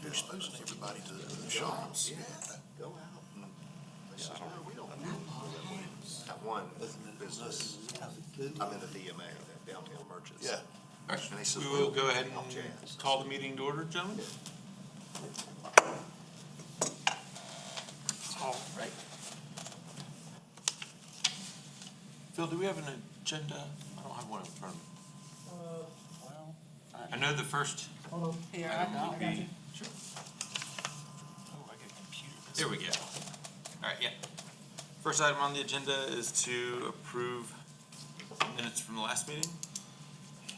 You're exposing everybody to the shops. Yeah, go out and they says, no, we don't have one business. I'm in the DMA, the Downtown Merchants. Yeah. All right, And he says, we will well, go ahead I'll and jazz. call the meeting to order, gentlemen. All right. Phil, do we have an agenda? I don't have one in front of me. I know the first Hold on. Here, item I will got be. you. Sure. Oh, I got a computer. There we go. All right, yeah. First item on the agenda is to approve minutes from the last meeting.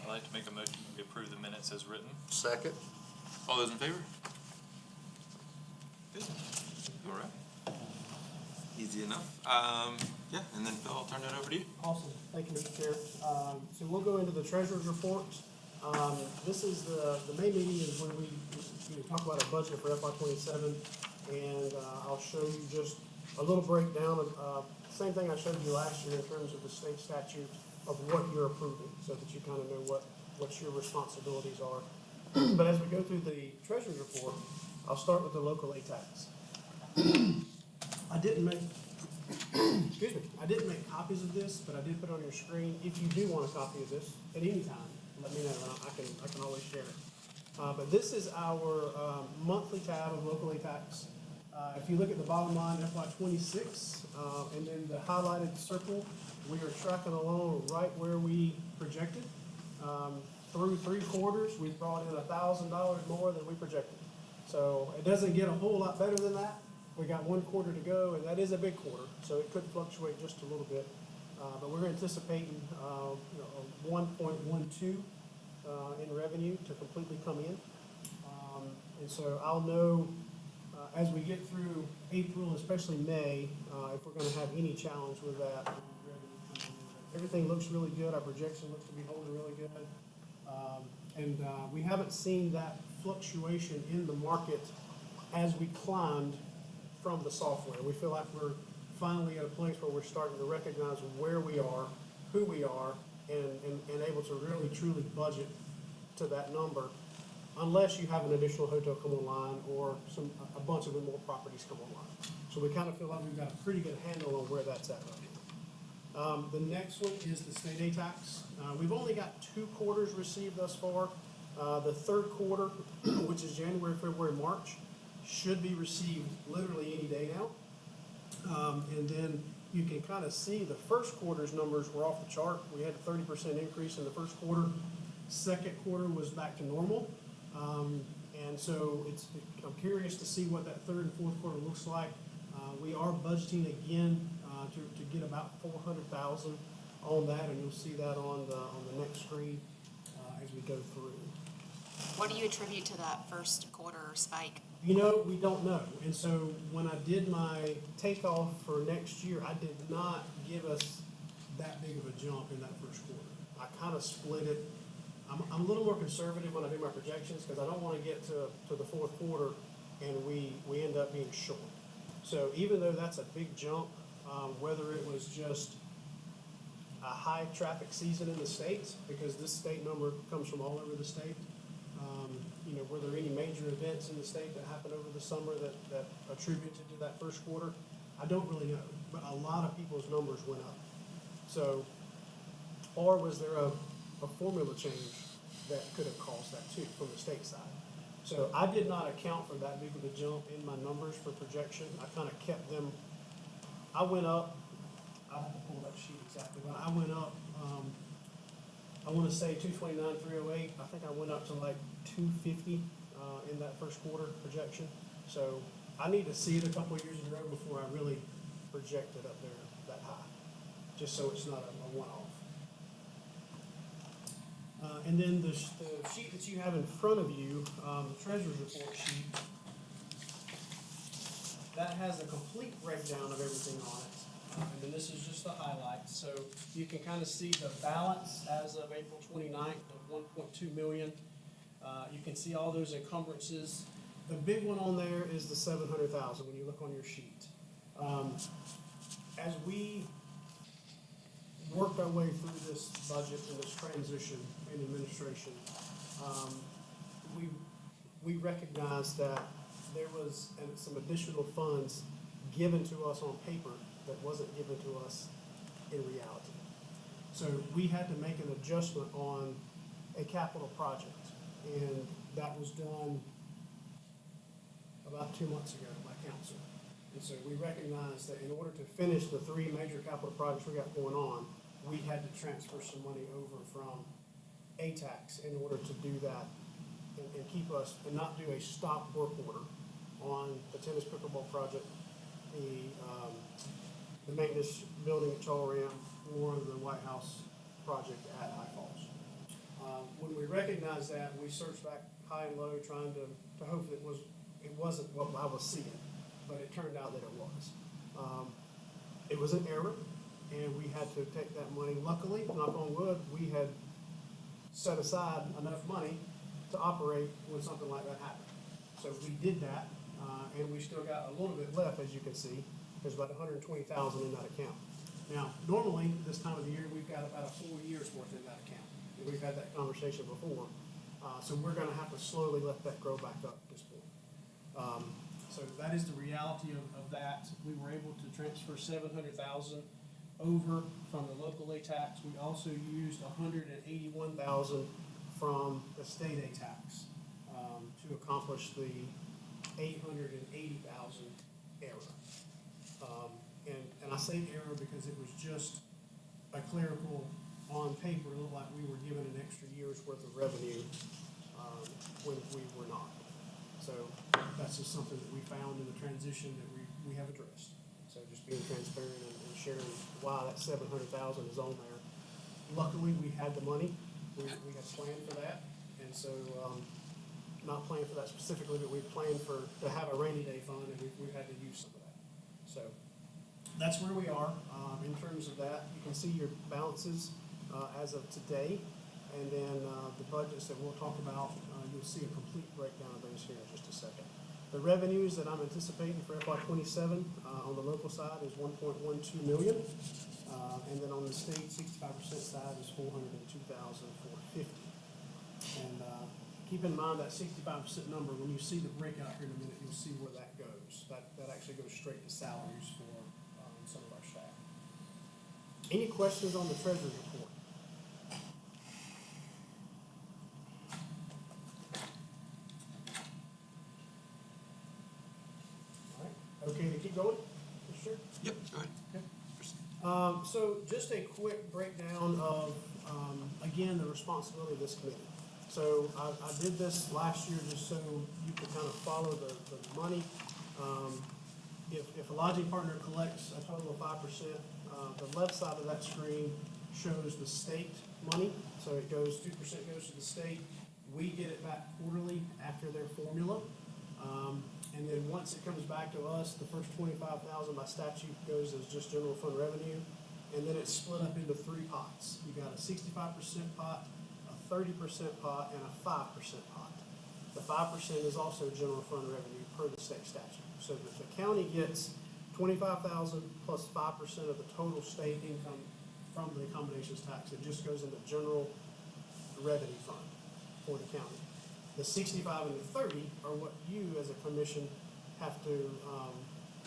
I'd like to make a motion that we approve the minutes as written. Second, All those in favor? Good. All right. Easy enough. Yeah, and then Phil, I'll turn it over to you. Awesome. Thank you, Mr. Chair. So we'll go into the treasurer's report. This is the main meeting is when we talk about our budget for FY '27, and I'll show you just a little breakdown of, same thing I showed you last year in terms of the state statute of what you're approving, so that you kind of know what your responsibilities are. But as we go through the treasurer's report, I'll start with the local A tax. I didn't make, excuse me, I didn't make copies of this, but I did put it on your screen. If you do want a copy of this at any time, let me know, and I can always share it. But this is our monthly tab of local A tax. If you look at the bottom line, FY '26, and then the highlighted circle, we are tracking along right where we projected. Through 3 quarters, we brought in $1,000 more than we projected. So it doesn't get a whole lot better than that. We got 1 quarter to go, and that is a big quarter, so it could fluctuate just a little bit. But we're anticipating, 1.12 in revenue to completely come in. And so I'll know, as we get through April, especially May, if we're gonna have any challenge with that. Everything looks really good. Our projection looks to be holding really good. And we haven't seen that fluctuation in the market as we climbed from the software. We feel like we're finally at a place where we're starting to recognize where we are, who we are, and able to really truly budget to that number, unless you have an additional hotel come online or a bunch of more properties come online. So we kind of feel like we've got a pretty good handle on where that's at right now. The next one is the state aid tax. We've only got 2 quarters received thus far. The 3rd quarter, which is January, February, March, should be received literally any day now. And then you can kind of see the 1st quarter's numbers were off the chart. We had a 30% increase in the 1st quarter. 2nd quarter was back to normal. And so I'm curious to see what that 3rd and 4th quarter looks like. We are budgeting again to get about 400,000 on that, and you'll see that on the next screen as we go through. What do you attribute to that first quarter spike? We don't know. And so when I did my takeoff for next year, I did not give us that big of a jump in that 1st quarter. I kind of split it. I'm a little more conservative when I do my projections because I don't want to get to the 4th quarter and we end up being short. So even though that's a big jump, whether it was just a high traffic season in the States, because this state number comes from all over the state, were there any major events in the state that happened over the summer that attributed to that 1st quarter? I don't really know, but a lot of people's numbers went up. So, or was there a formula change that could have caused that too from the state side? So I did not account for that big of a jump in my numbers for projection. I kind of kept them, I went up, I have to pull that sheet exactly, but I went up, I want to say 229, 308. I think I went up to like 250 in that 1st quarter projection. So I need to see it a couple of years in a row before I really project it up there that high, just so it's not a one-off. And then the sheet that you have in front of you, the treasurer's report sheet, that has a complete breakdown of everything on it. And then this is just the highlights. So you can kind of see the balance as of April 29th of 1.2 million. You can see all those encumbrances. The big one on there is the 700,000 when you look on your sheet. As we worked our way through this budget and this transition in administration, we recognized that there was some additional funds given to us on paper that wasn't given to us in reality. So we had to make an adjustment on a capital project, and that was done about 2 months ago by council. And so we recognized that in order to finish the three major capital projects we got going on, we had to transfer some money over from ATAX in order to do that and keep us, and not do a stop work order on the tennis pickleball project, the maintenance building at Choleram, or the White House project at High Falls. When we recognized that, we searched back high and low, trying to hope that it wasn't what I was seeing, but it turned out that it was. It was an error, and we had to take that money. Luckily, knock on wood, we had set aside enough money to operate when something like that happened. So we did that, and we still got a little bit left, as you can see. There's about $120,000 in that account. Now, normally, this time of the year, we've got about a full year's worth in that account. And we've had that conversation before. So we're gonna have to slowly let that grow back up at this point. So that is the reality of that. We were able to transfer $700,000 over from the local ATAX. We also used $181,000 from the state ATAX to accomplish the $880,000 error. And I say error because it was just a clerical on paper. It looked like we were given an extra year's worth of revenue when we were not. So that's just something that we found in the transition that we have addressed. So just being transparent and sharing why that $700,000 is on there. Luckily, we had the money. We had planned for that. And so, not planned for that specifically, but we planned to have a rainy day fund, and we've had to use some of that. So that's where we are in terms of that. You can see your balances as of today, and then the budgets that we'll talk about, you'll see a complete breakdown of those here in just a second. The revenues that I'm anticipating for FY '27 on the local side is $1.12 million, and then on the state 65% side is $402,450. And keep in mind that 65% number, when you see the breakout here in a minute, you'll see where that goes. That actually goes straight to salaries for some of our staff. Any questions on the treasurer's report? All right, okay to keep going? Sure. Yep, go ahead. So just a quick breakdown of, again, the responsibility of this committee. So I did this last year just so you could kind of follow the money. If a lodging partner collects a total of 5%, the left side of that screen shows the state money. So it goes, 2% goes to the state. We get it back quarterly after their formula. And then once it comes back to us, the first $25,000 by statute goes as just general fund revenue. And then it's split up into three pots. You got a 65% pot, a 30% pot, and a 5% pot. The 5% is also general fund revenue per the state statute. So that the county gets $25,000 plus 5% of the total state income from the accommodations tax. It just goes in the general revenue fund for the county. The 65 and the 30 are what you as a commission have to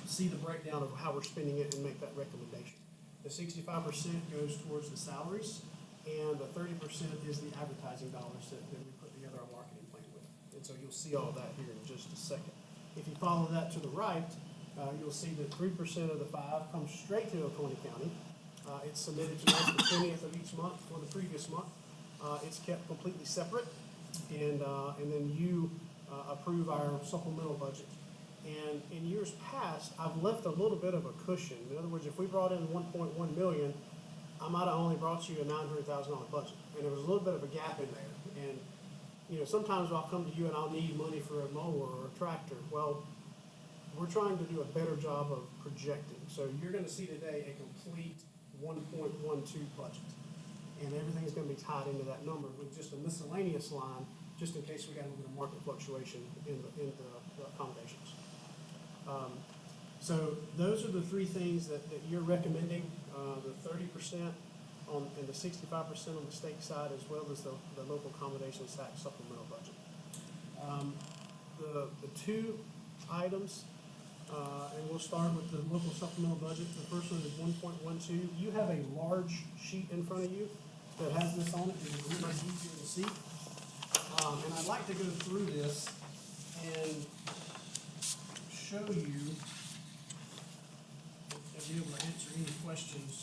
see the breakdown of how we're spending it and make that recommendation. The 65% goes towards the salaries, and the 30% is the advertising dollars that we put together our marketing plan with. And so you'll see all that here in just a second. If you follow that to the right, you'll see that 3% of the 5 comes straight to Oconee County. It's submitted to us the 20th of each month for the previous month. It's kept completely separate, and then you approve our supplemental budget. And in years past, I've left a little bit of a cushion. In other words, if we brought in $1.1 million, I might have only brought you a $900,000 budget, and there was a little bit of a gap in there. And you know, sometimes I'll come to you and I'll need money for a mower or a tractor. Well, we're trying to do a better job of projecting. So you're going to see today a complete 1.12 budget, and everything's going to be tied into that number with just a miscellaneous line, just in case we got a little bit of market fluctuation in the accommodations. So those are the three things that you're recommending, the 30% and the 65% on the state side, as well as the local accommodations tax supplemental budget. the two items, and we'll start with the local supplemental budget. The first one is 1.12. You have a large sheet in front of you that has this on it, and it's really easier to see. And I'd like to go through this and show you, and be able to answer any questions.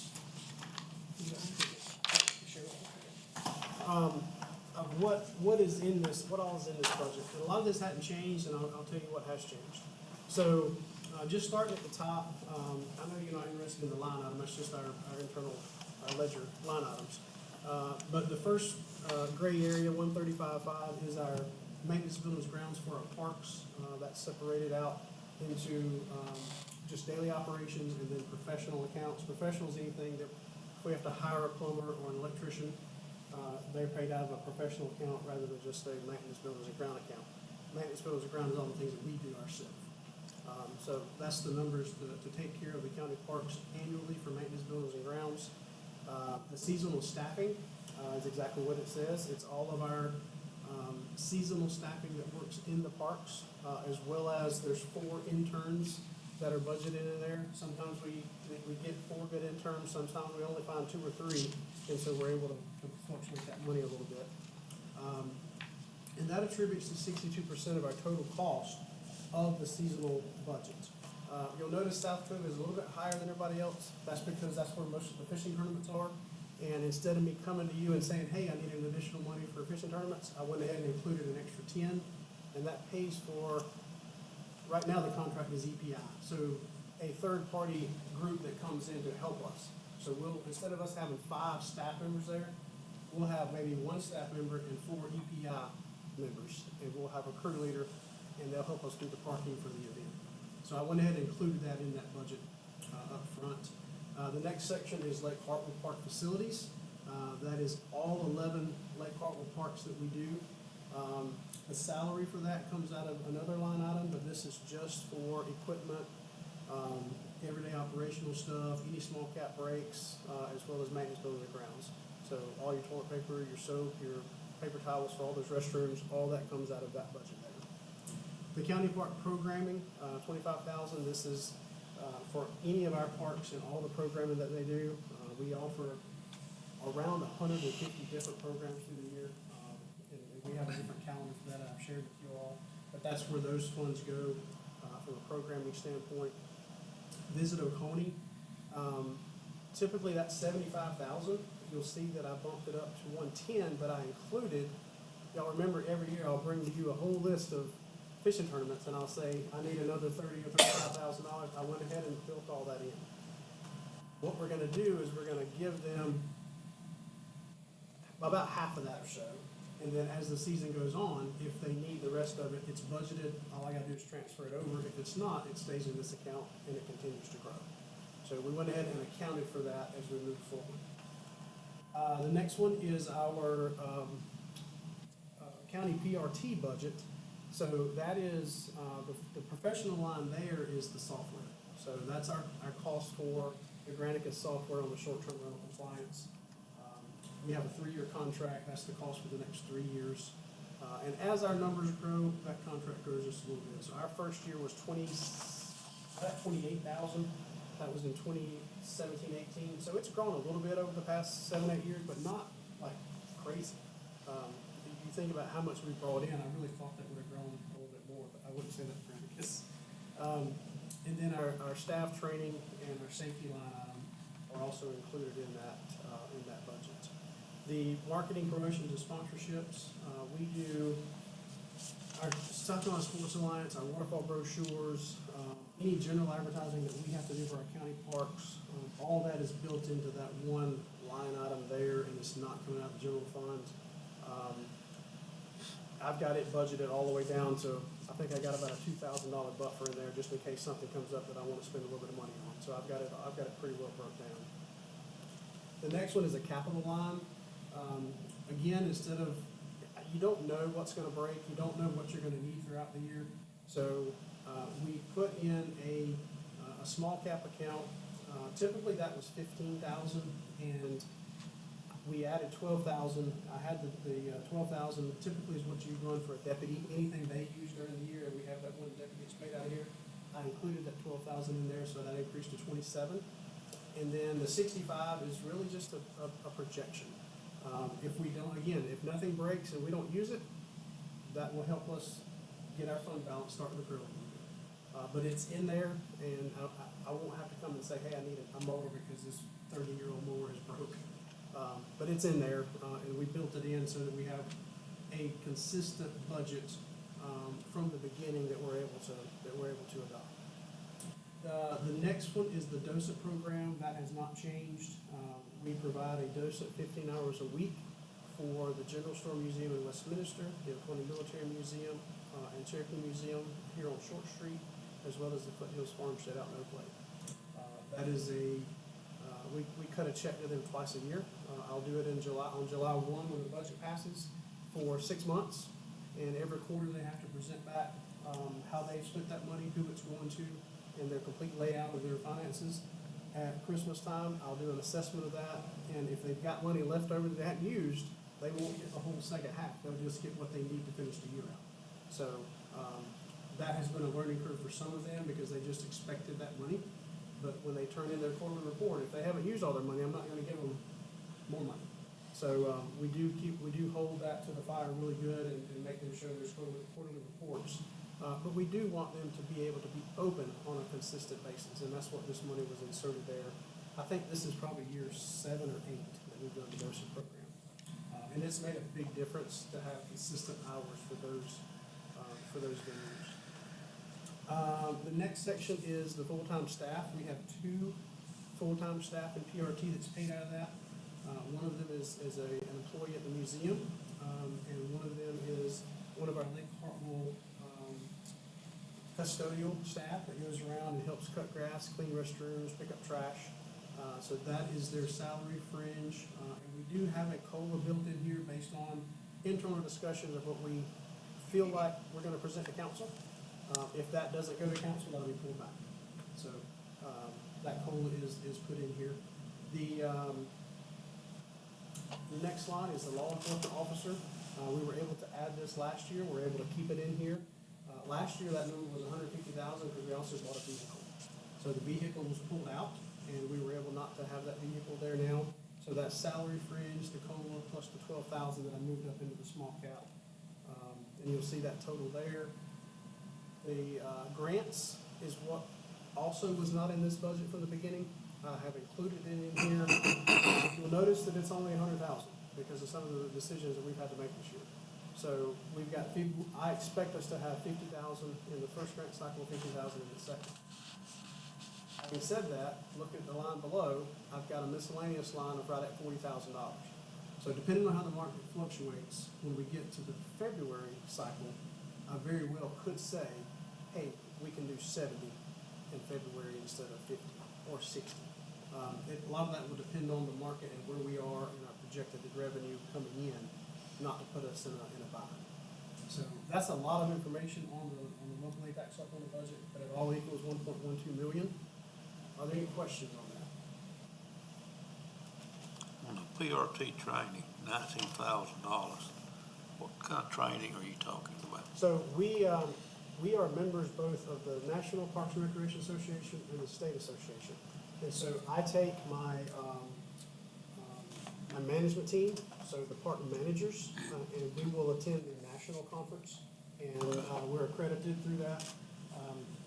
Of what is in this, what all is in this budget. And a lot of this hadn't changed, and I'll tell you what has changed. So, just starting at the top, I know you're not interested in the line item, that's just our internal, our ledger line items. But the first, gray area, 135.5, is our maintenance buildings grounds for our parks. That's separated out into, just daily operations and then professional accounts. Professional is anything that, if we have to hire a plumber or an electrician, they're paid out of a professional account rather than just a maintenance buildings and ground account. Maintenance buildings and ground is all the things that we do ourselves. So that's the numbers to take care of the county parks annually for maintenance buildings and grounds. The seasonal staffing is exactly what it says. It's all of our seasonal staffing that works in the parks, as well as there's 4 interns that are budgeted in there. Sometimes we get 4 good interns, sometimes we only find 2 or 3, and so we're able to fluctuate that money a little bit. And that attributes to 62% of our total cost of the seasonal budget. You'll notice South Cove is a little bit higher than everybody else. That's because that's where most of the fishing tournaments are. And instead of me coming to you and saying, hey, I need an additional money for fishing tournaments, I went ahead and included an extra 10, and that pays for, right now the contract is EPI. So a third-party group that comes in to help us. So we'll, instead of us having 5 staff members there, we'll have maybe 1 staff member and 4 EPI members. And we'll have a crew leader, and they'll help us do the parking for the event. So I went ahead and included that in that budget up front. The next section is Lake Hartwell Park facilities. That is all 11 Lake Hartwell parks that we do. The salary for that comes out of another line item, but this is just for equipment, everyday operational stuff, any small cap breaks, as well as maintenance buildings and grounds. So all your toilet paper, your soap, your paper towels for all those restrooms, all that comes out of that budget there. The county park programming, $25,000. This is for any of our parks and all the programming that they do. We offer around 150 different programs through the year, and we have a different calendar for that I've shared with you all. But that's where those funds go from a programming standpoint. Visit Oconee. Typically that's $75,000. You'll see that I bumped it up to $110,000, but I included. Y'all remember every year I'll bring to you a whole list of fishing tournaments, and I'll say, I need another $30,000 or $35,000. I went ahead and built all that in. What we're gonna do is we're gonna give them about half of that or so. And then as the season goes on, if they need the rest of it, it's budgeted. All I gotta do is transfer it over. If it's not, it stays in this account and it continues to grow. So we went ahead and accounted for that as we move forward. The next one is our county PRT budget. So that is, the professional line there is the software. So that's our cost for the Granicus software on the short-term rental compliance. We have a 3-year contract, that's the cost for the next 3 years. And as our numbers grow, that contract grows just a little bit. So our first year was $28,000. That was in 2017, 18. So it's grown a little bit over the past 7, 8 years, but not like crazy. If you think about how much we brought in, I really thought that would have grown a little bit more, but I wouldn't say that for Granicus. And then our staff training and our safety line item are also included in that budget. The marketing, promotions, and sponsorships, we do our South Carolina Sports Alliance, our waterfall brochures, any general advertising that we have to do for our county parks, all that is built into that one line item there, and it's not coming out of the general fund. I've got it budgeted all the way down, so I think I got about a $2,000 buffer in there just in case something comes up that I want to spend a little bit of money on. So I've got it pretty well broke down. The next one is a capital line. Again, instead of, you don't know what's going to break, you don't know what you're going to need throughout the year. So we put in a small cap account. Typically that was $15,000, and we added 12,000. I had the 12,000 typically is what you run for a deputy. Anything they use during the year, and we have that one deputy that's paid out of here. I included that 12,000 in there, so that increased to 27. And then the 65 is really just a projection. If we don't, again, if nothing breaks and we don't use it, that will help us get our fund balance starting to grow. But it's in there, and I won't have to come and say, hey, I need a mower because this 30-year-old mower is broke. But it's in there, and we built it in so that we have a consistent budget from the beginning that we're able to adopt. The next one is the DOSA program. That has not changed. We provide a DOSA 15 hours a week for the General Store Museum in Westminster, the Oconee Military Museum, and Cherokee Museum here on Short Street, as well as the Foothills Farmstead out in Oak Lake. That is we cut a check to them twice a year. I'll do it on July 1 when the budget passes for 6 months. And every quarter they have to present back how they've spent that money, who it's going to, and their complete layout of their finances. At Christmas time, I'll do an assessment of that, and if they've got money left over that they haven't used, they won't get the whole second half. They'll just get what they need to finish the year out. So that has been a learning curve for some of them because they just expected that money. But when they turn in their quarterly report, if they haven't used all their money, I'm not going to give them more money. So we do hold that to the fire really good and make them show their quarterly reports. But we do want them to be able to be open on a consistent basis, and that's what this money was inserted there. I think this is probably year 7 or 8 that we've done the DOSA program. And it's made a big difference to have consistent hours for those venues. The next section is the full-time staff. We have 2 full-time staff in PRT that's paid out of that. One of them is an employee at the museum, and one of them is one of our Lake Hartwell custodial staff that goes around and helps cut grass, clean restrooms, pick up trash. So that is their salary fringe. And we do have a COLA built in here based on internal discussions of what we feel like we're going to present to council. If that doesn't go to council, that'll be pulled back. So that COLA is put in here. The next slide is the law enforcement officer. We were able to add this last year. We're able to keep it in here. Last year, that number was $150,000 because we also bought a vehicle. So the vehicle was pulled out, and we were able not to have that vehicle there now. So that salary fringe, the COLA, plus the $12,000 that I moved up into the small cap. And you'll see that total there. The grants is what also was not in this budget from the beginning. I have included it in here. You'll notice that it's only $100,000 because of some of the decisions that we've had to make this year. So we've got, I expect us to have $50,000 in the first grant cycle, $50,000 in the second. Having said that, look at the line below. I've got a miscellaneous line of right at $40,000. So depending on how the market fluctuates, when we get to the February cycle, I very well could say, hey, we can do 70 in February instead of 50 or 60. A lot of that will depend on the market and where we are in our projected revenue coming in, not to put us in a bind. So that's a lot of information on the local aid tax supplemental budget, but it all equals 1.12 million. Are there any questions on that? On the PRT training, $19,000, what kind of training are you talking about? So we are members both of the National Parks and Recreation Association and the State Association. And so I take my management team, so the park managers, and we will attend the national conference, and we're accredited through that.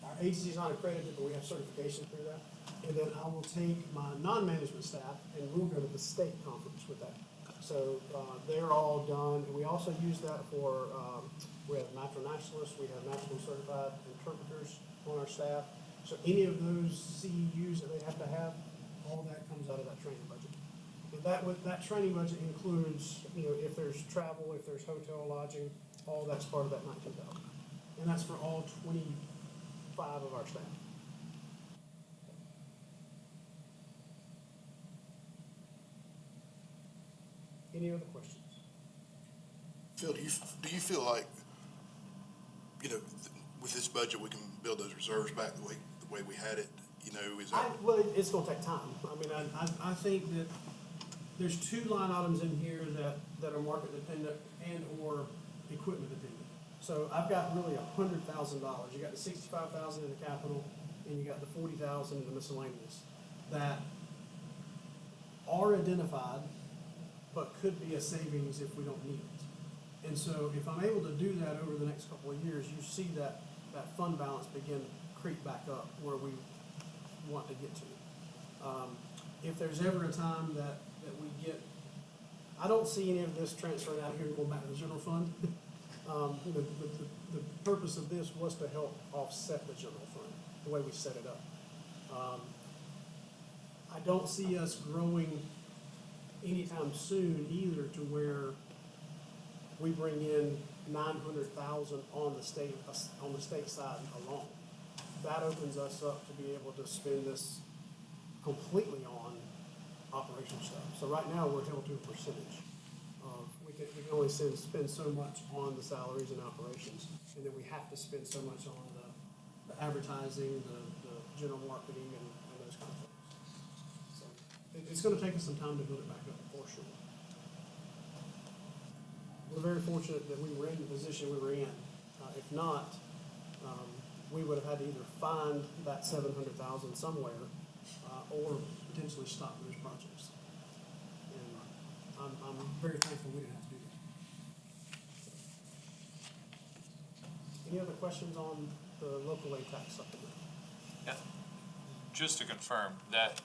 Our agency's not accredited, but we have certification through that. And then I will take my non-management staff, and we'll go to the state conference with that. So they're all done, and we also use that for, we have natural naturalists, we have national certified interpreters on our staff. So any of those CEUs that they have to have, all that comes out of that training budget. And that training budget includes, if there's travel, if there's hotel lodging, all that's part of that $19,000. And that's for all 25 of our staff. Any other questions? Phil, do you feel like, with this budget, we can build those reserves back the way we had it? Is that? Well, it's gonna take time. I mean, I think that there's two line items in here that are market dependent and or equipment dependent. So I've got really $100,000. You got the 65,000 in the capital, and you got the 40,000 in the miscellaneous that are identified, but could be a savings if we don't need it. And so if I'm able to do that over the next couple of years, you see that fund balance begin to creep back up where we want to get to. If there's ever a time that we get, I don't see any of this transferring out here and going back to the general fund. The purpose of this was to help offset the general fund, the way we set it up. I don't see us growing anytime soon either to where we bring in 900,000 on the state side alone. That opens us up to be able to spend this completely on operational stuff. So right now, we're held to a percentage of, we can only spend so much on the salaries and operations, and then we have to spend so much on the advertising, the general marketing, and those kind of things. So it's gonna take us some time to build it back up, for sure. We're very fortunate that we were in the position we were in. If not, we would have had to either find that 700,000 somewhere, or potentially stop those projects. And I'm very thankful we didn't have to do that. Any other questions on the local aid tax supplement? Yeah. Just to confirm, that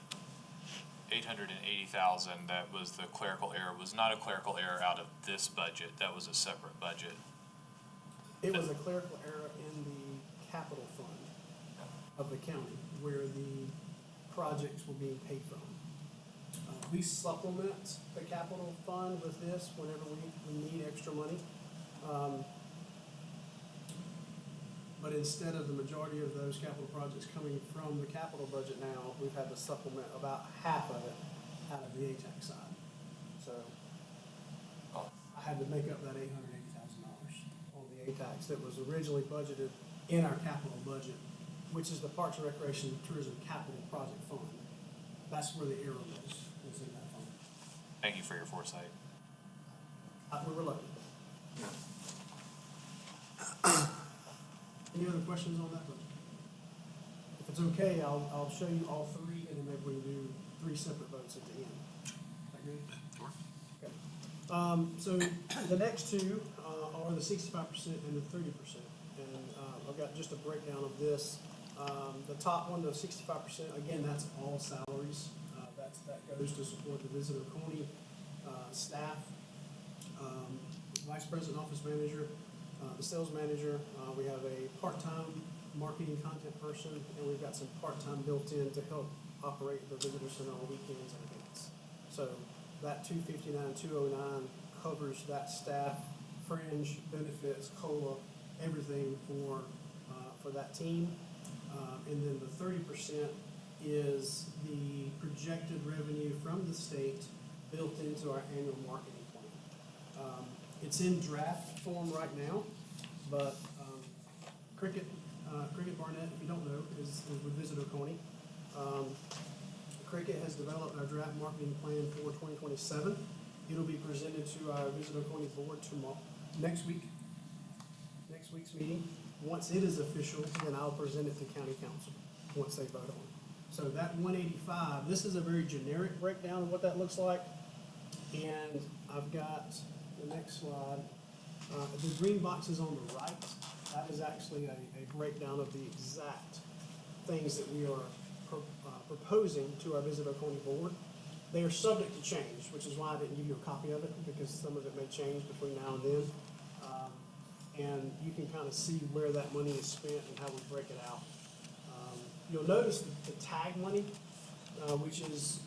880,000, that was the clerical error, was not a clerical error out of this budget, that was a separate budget. It was a clerical error in the capital fund of the county where the projects were being paid from. We supplement the capital fund with this whenever we need extra money. But instead of the majority of those capital projects coming from the capital budget now, we've had to supplement about half of it out of the ATAC side. So I had to make up that $880,000 on the ATACs that was originally budgeted in our capital budget, which is the Parks and Recreation Tourism Capital Project Fund. That's where the error was in that fund. Thank you for your foresight. We were lucky. Any other questions on that budget? If it's okay, I'll show you all three, and then maybe we can do three separate votes at the end. That good? Sure. Okay. So the next two are the 65% and the 30%. And I've got just a breakdown of this. The top one, the 65%, again, that's all salaries. That goes to support the visitor Coney staff, vice president, office manager, the sales manager. We have a part-time marketing content person, and we've got some part-time built in to help operate the visitor center on weekends and events. So that 259, 209 covers that staff, fringe, benefits, COLA, everything for that team. And then the 30% is the projected revenue from the state built into our annual marketing plan. It's in draft form right now, but Cricket Barnett, if you don't know, is with Visitor Coney. Cricket has developed our draft marketing plan for 2027. It'll be presented to our Visitor Coney board next week's meeting. Once it is official, then I'll present it to county council once they vote on it. So that 185, this is a very generic breakdown of what that looks like. And I've got the next slide. The green boxes on the right, that is actually a breakdown of the exact things that we are proposing to our Visitor Coney board. They are subject to change, which is why I didn't give you a copy of it, because some of it may change between now and then. And you can kind of see where that money is spent and how we break it out. You'll notice the tag money, which is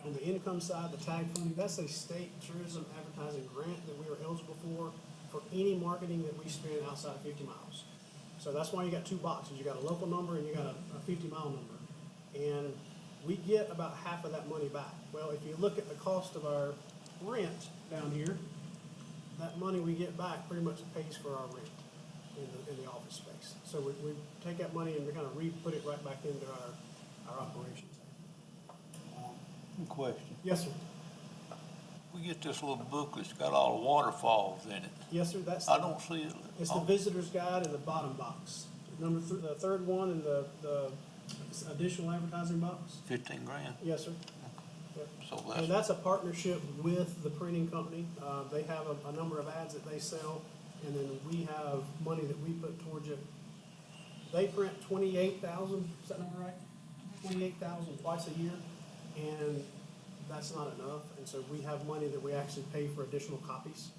on the income side, the tag funding, that's a state tourism advertising grant that we are eligible for any marketing that we spend outside of 50 miles. So that's why you got two boxes. You got a local number and you got a 50-mile number. And we get about half of that money back. Well, if you look at the cost of our rent down here, that money we get back pretty much pays for our rent in the office space. So we take that money and we kind of re-put it right back into our operations. Question. Yes, sir. We get this little booklet, it's got all the waterfalls in it. Yes, sir, that's, I don't see it. it's the visitor's guide in the bottom box. The third one in the additional advertising box. 15 grand, Yes, sir. Yep. so And that's, that's a partnership with the printing company. They have a number of ads that they sell, and then we have money that we put towards it. They print 28,000, is that number right? 28,000 twice a year, and that's not enough. And so we have money that we actually pay for additional copies.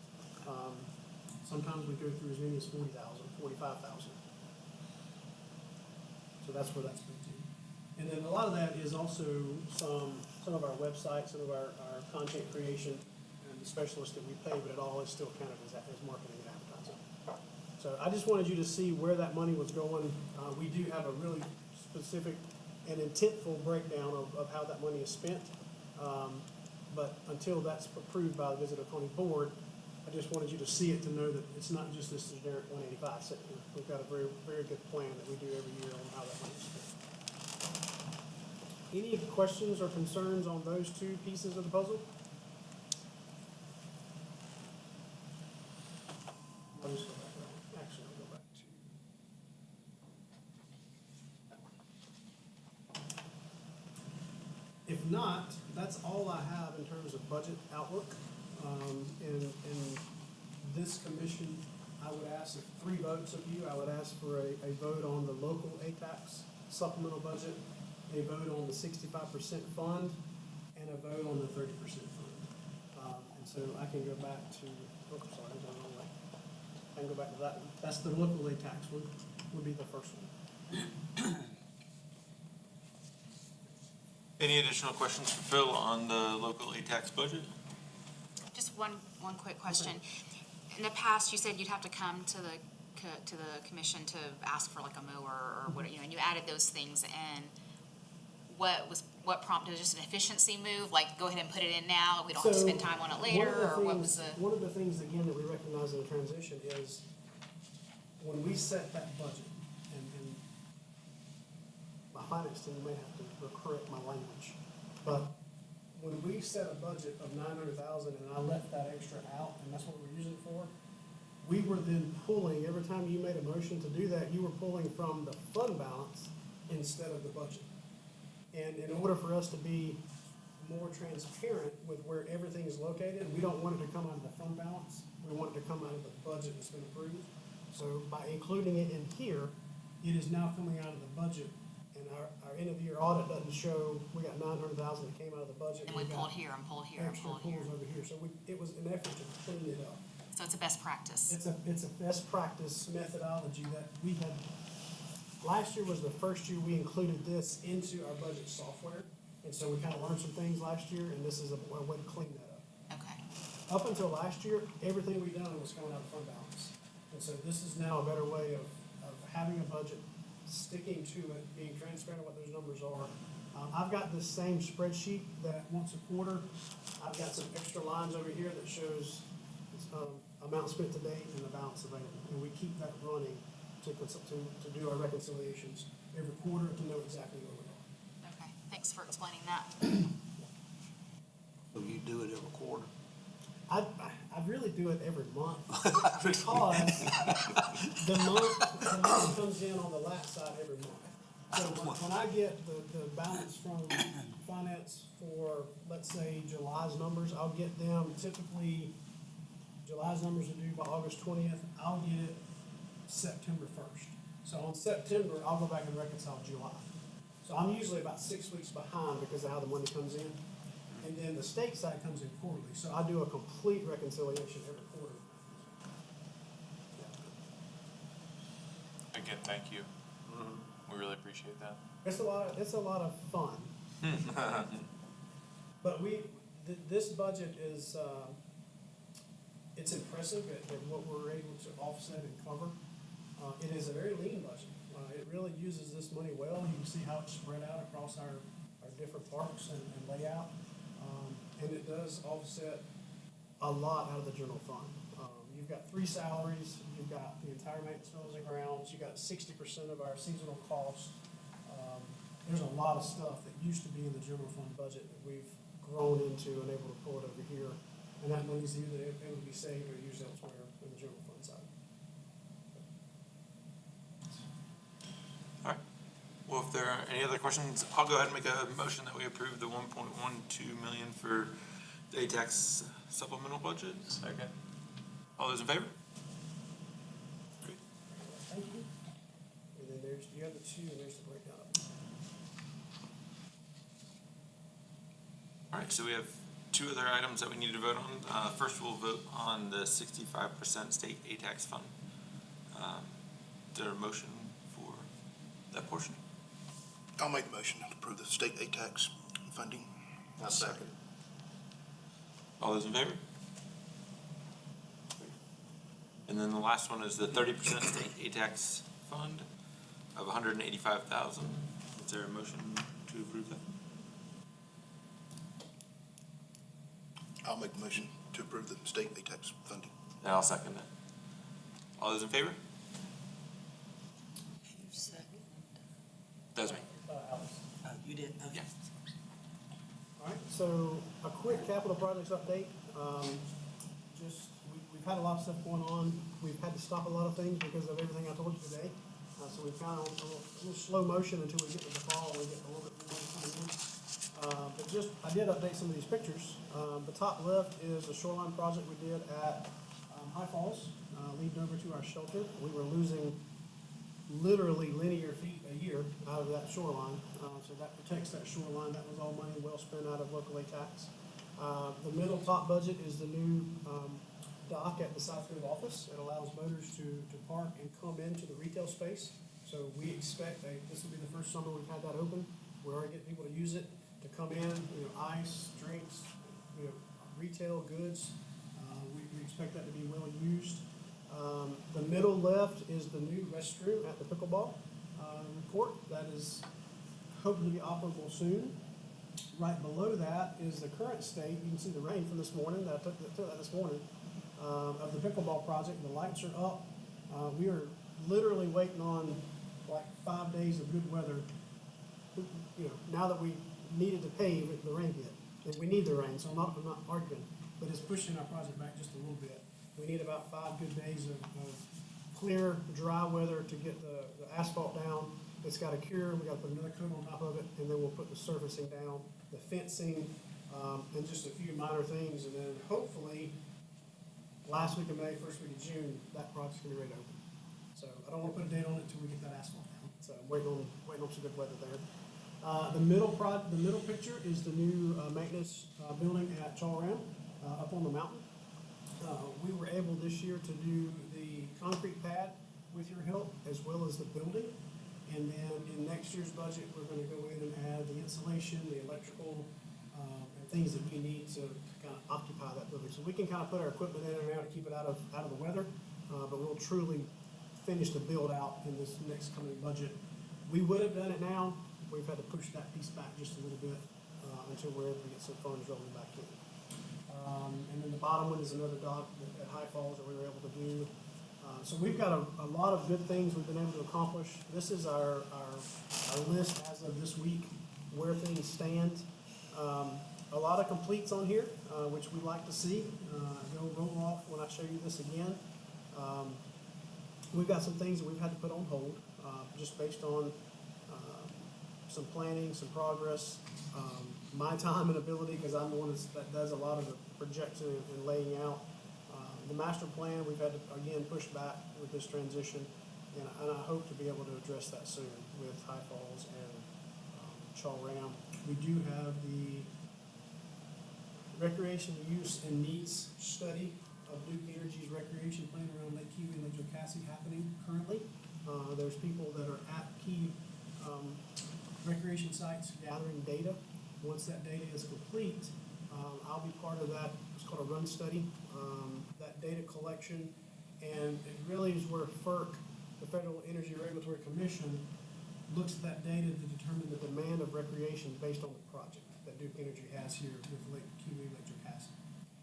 Sometimes we go through as many as 40,000, 45,000. So that's where that's been to. And then a lot of that is also some of our websites, some of our content creation, and the specialists that we pay, but it all is still counted as marketing and advertising. So I just wanted you to see where that money was going. We do have a really specific and intentful breakdown of how that money is spent. But until that's approved by the Visitor County Board, I just wanted you to see it to know that it's not just this generic 185 sitting here. We've got a very, very good plan that we do every year on how that money is spent. Any questions or concerns on those two pieces of the puzzle? I'll just go back around. Actually, I'll go back to. If not, that's all I have in terms of budget outlook. In this commission, I would ask if 3 votes of you, I would ask for a vote on the local ATAX supplemental budget, a vote on the 65% fund, and a vote on the 30% fund. And so I can go back to, oh, sorry, I'm going the wrong way. I can go back to that one. That's the local ATAX one, would be the first one. Any additional questions for Phil on the local ATAX budget? Just one quick question. In the past, you said you'd have to come to the commission to ask for like a mower or what, and you added those things in. What prompted, just an efficiency move, like go ahead and put it in now, we don't have to spend time on it later, or what was the? One of the things, again, that we recognize in the transition is when we set that budget, and my finance team may have to correct my language, but when we set a budget of 900,000 and I left that extra out, and that's what we're using it for, we were then pulling, every time you made a motion to do that, you were pulling from the fund balance instead of the budget. And in order for us to be more transparent with where everything is located, we don't want it to come out of the fund balance. We want it to come out of the budget that's been approved. So by including it in here, it is now coming out of the budget. And our end of year audit doesn't show, we got 900,000 that came out of the budget. And we got pulled here and pulled here and extra pulled here. pulls over here. So it was an effort to clean it up. So it's a best practice. It's a best practice methodology that we had. Last year was the first year we included this into our budget software. And so we kind of learned some things last year, and this is a way to clean that up. Okay. Up until last year, everything we done was coming out of fund balance. And so this is now a better way of having a budget, sticking to it, being transparent what those numbers are. I've got this same spreadsheet that once a quarter, I've got some extra lines over here that shows amount spent to date and the balance available. And we keep that running to do our reconciliations every quarter to know exactly where we are. Okay, thanks for explaining that. so you do it every quarter. I really do it every month because the month comes in on the last side every month. So when I get the balance from finance for, let's say, July's numbers, I'll get them typically, July's numbers are due by August 20th. I'll get it September 1st. So on September, I'll go back and reconcile July. So I'm usually about 6 weeks behind because of how the money comes in. And then the state side comes in quarterly. So I do a complete reconciliation every quarter. Again, thank you. We really appreciate that. It's a lot of fun. But this budget is, it's impressive at what we're able to offset and cover. It is a very lean budget. It really uses this money well. You can see how it's spread out across our different parks and layout. And it does offset a lot out of the general fund. You've got 3 salaries, you've got the entire maintenance buildings and grounds, you've got 60% of our seasonal costs. There's a lot of stuff that used to be in the general fund budget that we've grown into and able to pull it over here. And that money's either able to be saved or used elsewhere in the general fund side. All right. Well, if there are any other questions, I'll go ahead and make a motion that we approve the 1.12 million for the ATAX supplemental budget. Second. All those in favor? Great. Thank you. And then there's, you have the two, and there's the breakdown of them. All right, so we have two other items that we need to vote on. First, we'll vote on the 65% state ATAX fund. Is there a motion for that portion? I'll make the motion to approve the state ATAX funding. I'll second. All those in favor? And then the last one is the 30% state ATAX fund of $185,000. Is there a motion to approve that? I'll make the motion to approve the state ATAX funding. And I'll second that. All those in favor? You second? That's me. Alex. Oh, you did, okay. Yeah. All right, so a quick capital projects update. We've had a lot of stuff going on. We've had to stop a lot of things because of everything I told you today. So we've kind of a little slow motion until we get to the fall and we get a little bit more coming in. But I did update some of these pictures. The top left is a shoreline project we did at High Falls, leading over to our shelter. We were losing literally linear feet a year out of that shoreline. So that protects that shoreline. That was all money well spent out of local ATAX. The middle top budget is the new dock at the South Grove office. It allows boaters to park and come into the retail space. So we expect this will be the first summer we've had that open. We're already getting people to use it, to come in, ice, drinks, retail goods. We expect that to be well used. The middle left is the new restroom at the pickleball court. That is hoping to be operable soon. Right below that is the current state. You can see the rain from this morning. I took that this morning of the pickleball project. The lights are up. We are literally waiting on like 5 days of good weather. Now that we needed to pave, the rain hit. And we need the rain, so I'm not arguing, but it's pushing our project back just a little bit. We need about 5 good days of clear, dry weather to get the asphalt down. It's got to cure, we got to put another coat on top of it, and then we'll put the surfacing down, the fencing, and just a few minor things, and then hopefully, last week of May, first week of June, that project's gonna be ready to open. So I don't wanna put a date on it until we get that asphalt down, so I'm waiting on some good weather there. The middle picture is the new maintenance building at Chaw-Ram up on the mountain. We were able this year to do the concrete pad with your help, as well as the building. And then in next year's budget, we're gonna go in and add the insulation, the electrical, and things that we need to kind of occupy that building. So we can kind of put our equipment in and out to keep it out of the weather, but we'll truly finish the build out in this next coming budget. We would have done it now. We've had to push that piece back just a little bit until we're able to get some funds rolling back in. And then the bottom one is another dock at High Falls that we were able to do. So we've got a lot of good things we've been able to accomplish. This is our list as of this week, where things stand. A lot of completes on here, which we like to see. They'll roll off when I show you this again. We've got some things that we've had to put on hold, just based on some planning, some progress, my time and ability, because I'm the one that does a lot of the projection and laying out. The master plan, we've had to, again, push back with this transition, and I hope to be able to address that soon with High Falls and Chaw-Ram. We do have the recreation use and needs study of Duke Energy's recreation plan around Lake Kiwi and Lake Jocassee happening currently. There's people that are at key recreation sites gathering data. Once that data is complete, I'll be part of that. It's called a run study, that data collection, and it really is where FERC, the Federal Energy Regulatory Commission, looks at that data to determine the demand of recreation based on the project that Duke Energy has here with Lake Kiwi, Lake Jocassee.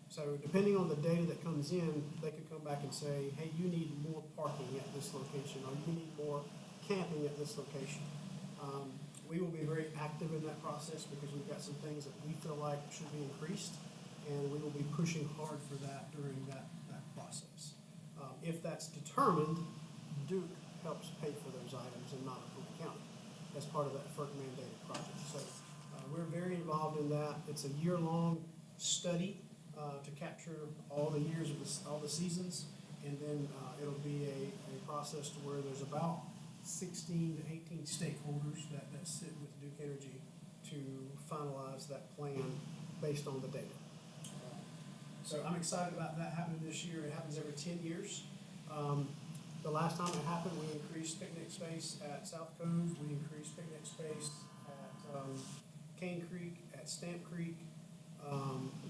So depending on the data that comes in, they could come back and say, hey, you need more parking at this location, or you need more camping at this location. We will be very active in that process because we've got some things that we feel like should be increased. and we will be pushing hard for that during that process. If that's determined, Duke helps pay for those items and not Macomb County as part of that FERC mandated project. So we're very involved in that. It's a year-long study to capture all the years of all the seasons, and then it'll be a process to where there's about 16 to 18 stakeholders that sit with Duke Energy to finalize that plan based on the data. So I'm excited about that happening this year. It happens every 10 years. The last time it happened, we increased picnic space at South Cove. We increased picnic space at Cane Creek, at Stamp Creek.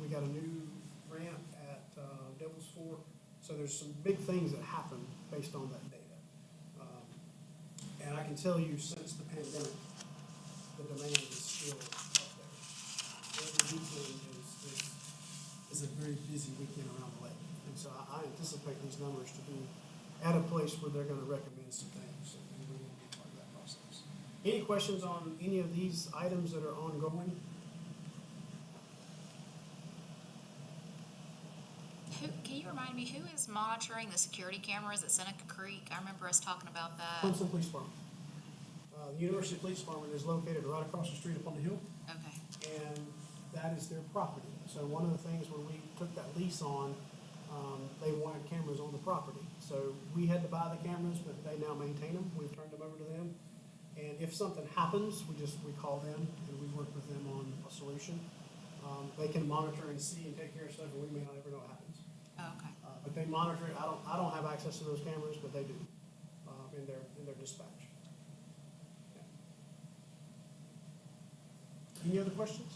We got a new ramp at Devil's Fork. So there's some big things that happen based on that data. And I can tell you, since the pandemic, the demand is still up there. Every weekend is a very busy weekend around the lake. And so I anticipate these numbers to be at a place where they're gonna recommend some things, and we will be part of that process. Any questions on any of these items that are ongoing? Can you remind me, who is monitoring the security cameras at Seneca Creek? I remember us talking about that. Clemson Police Department. The University Police Department is located right across the street up on the hill, Okay, and that is their property. So one of the things when we took that lease on, they wanted cameras on the property. So we had to buy the cameras, but they now maintain them. We've turned them over to them. And if something happens, we call them and we work with them on a solution. They can monitor and see and take care of stuff, and we may not ever know what happens. oh, okay. But they monitor it. I don't have access to those cameras, but they do, in their dispatch. Yeah. Any other questions?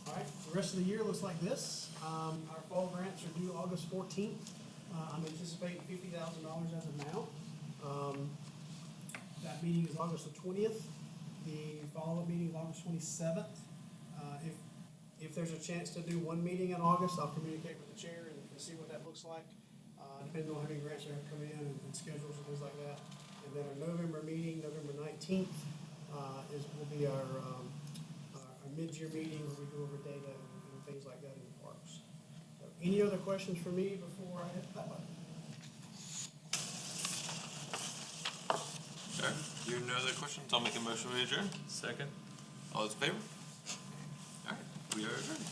All right, the rest of the year looks like this. Our fall grants are due August 14th. I'm anticipating $50,000 as of now. That meeting is August the 20th. The follow-up meeting is August 27th. If there's a chance to do one meeting in August, I'll communicate with the chair and see what that looks like, depending on how many grants are gonna come in and schedules and things like that. And then our November meeting, November 19th, will be our mid-year meeting where we go over data and things like that in the parks. So, any other questions for me before I hit that button? All right, hearing no other questions, I'll make a motion to adjourn. Second? All those in favor? All right, we are adjourned.